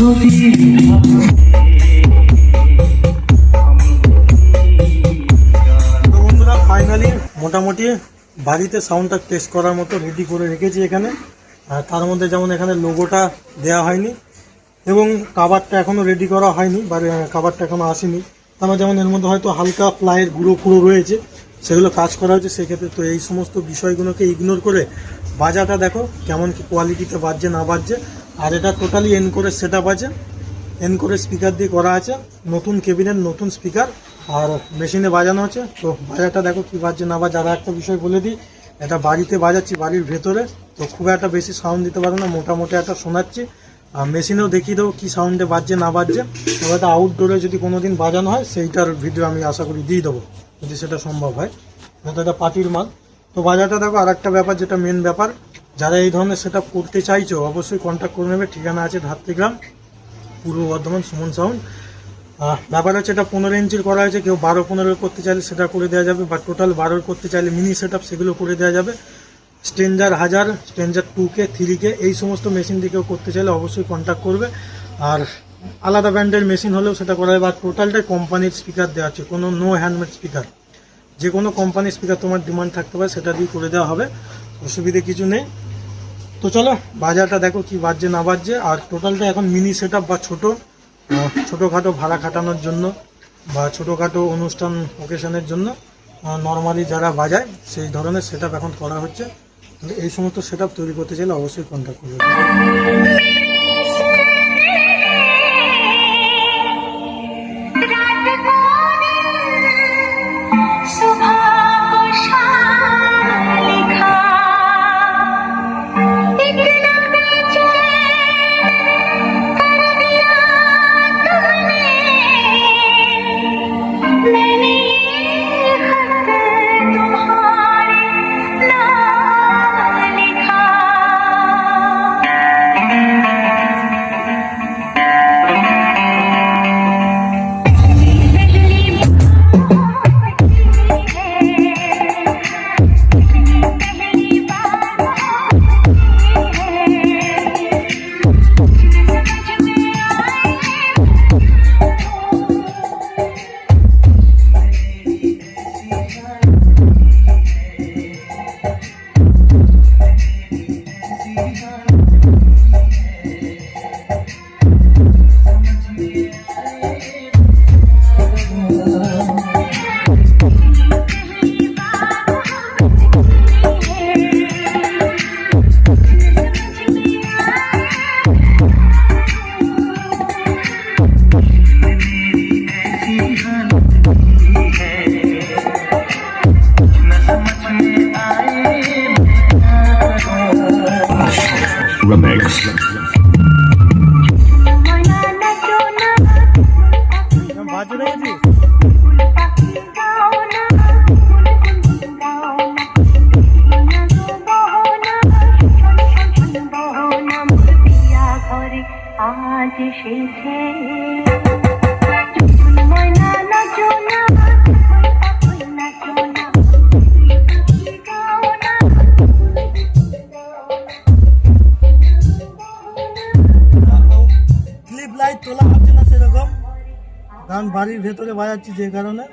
বন্ধুরা ফাইনালি মোটামুটি বাড়িতে সাউন্ডটা টেস্ট করার মতো রেডি করে রেখেছি এখানে। আর তার মধ্যে যেমন এখানে লোগোটা দেওয়া হয়নি এবং কাভারটা এখনও রেডি করা হয়নি, বা কাভারটা এখনও আসেনি। তারপর যেমন এর মধ্যে হয়তো হালকা প্লাইয়ের গুঁড়ো রয়েছে, সেগুলো কাজ করা হচ্ছে সেক্ষেত্রে। তো এই সমস্ত বিষয়গুলোকে ইগনোর করে বাজাটা দেখো কেমন কি কোয়ালিটিতে বাজছে না বাজছে। আর এটা টোটালি এনকোরেজ সেটআপ আছে, এনকোরেজ স্পিকার দিয়ে করা আছে, নতুন কেবিনের নতুন স্পিকার আর মেশিনে বাজানো হচ্ছে। তো বাজারটা দেখো কি বাজছে না বাজছে। আর একটা বিষয় বলে দিই, এটা বাড়িতে বাজাচ্ছি, বাড়ির ভেতরে, তো খুব একটা বেশি সাউন্ড দিতে পারে না, মোটামুটি একটা শোনাচ্ছি। আর মেশিনেও দেখিয়ে দেবো কী সাউন্ডে বাজছে না বাজছে। তবে এটা আউটডোরে যদি কোনো দিন বাজানো হয় সেইটার ভিডিও আমি আশা করি দিয়ে দেবো, যদি সেটা সম্ভব হয়। এটা পার্টির মাল। তো বাজারটা দেখো। আর একটা ব্যাপার, যেটা মেন ব্যাপার, যারা এই ধরনের সেটআপ করতে চাইছো অবশ্যই কন্ট্যাক্ট করে নেবে। ঠিকানা আছে ধাত্রীগ্রাম, পূর্ব বর্ধমান, সুমন সাউন্ড। ব্যাপার হচ্ছে এটা 15 ইঞ্চির করা হয়েছে। কেউ 12-15 করতে চাইলে সেটা করে দেওয়া যাবে, বা টোটাল 12 করতে চাইলে মিনি সেটআপ সেগুলো করে দেওয়া যাবে। স্ট্রেঞ্জার 1000, স্ট্রেঞ্জার 2K 3K এই সমস্ত মেশিন দিয়ে কেউ করতে চাইলে অবশ্যই কন্ট্যাক্ট করবে। আর আলাদা ব্র্যান্ডের মেশিন হলেও সেটা করা যাবে। আর টোটালটাই কোম্পানির স্পিকার দেওয়া আছে, কোনো নো হ্যান্ডমেড স্পিকার। যে কোনো কোম্পানির স্পিকার তোমার ডিমান্ড থাকতে পারে, সেটা দিয়ে করে দেওয়া হবে, অসুবিধে কিছু নেই। তো চলো বাজারটা দেখো কি বাজছে না বাজছে। আর টোটালটা এখন মিনি সেটআপ বা ছোটোখাটো ভাড়া খাটানোর জন্য বা ছোটোখাটো অনুষ্ঠান ওকেশনের জন্য নর্মালি যারা বাজায় সেই ধরনের সেটআপ এখন করা হচ্ছে। এই সমস্ত সেটআপ তৈরি করতে চাইলে অবশ্যই কন্ট্যাক্ট করবে। Remix. आज এসেছে লাইট তোলা হচ্ছে না সেরকম, কারণ বাড়ির ভেতরে বাজাচ্ছি যে কারণে।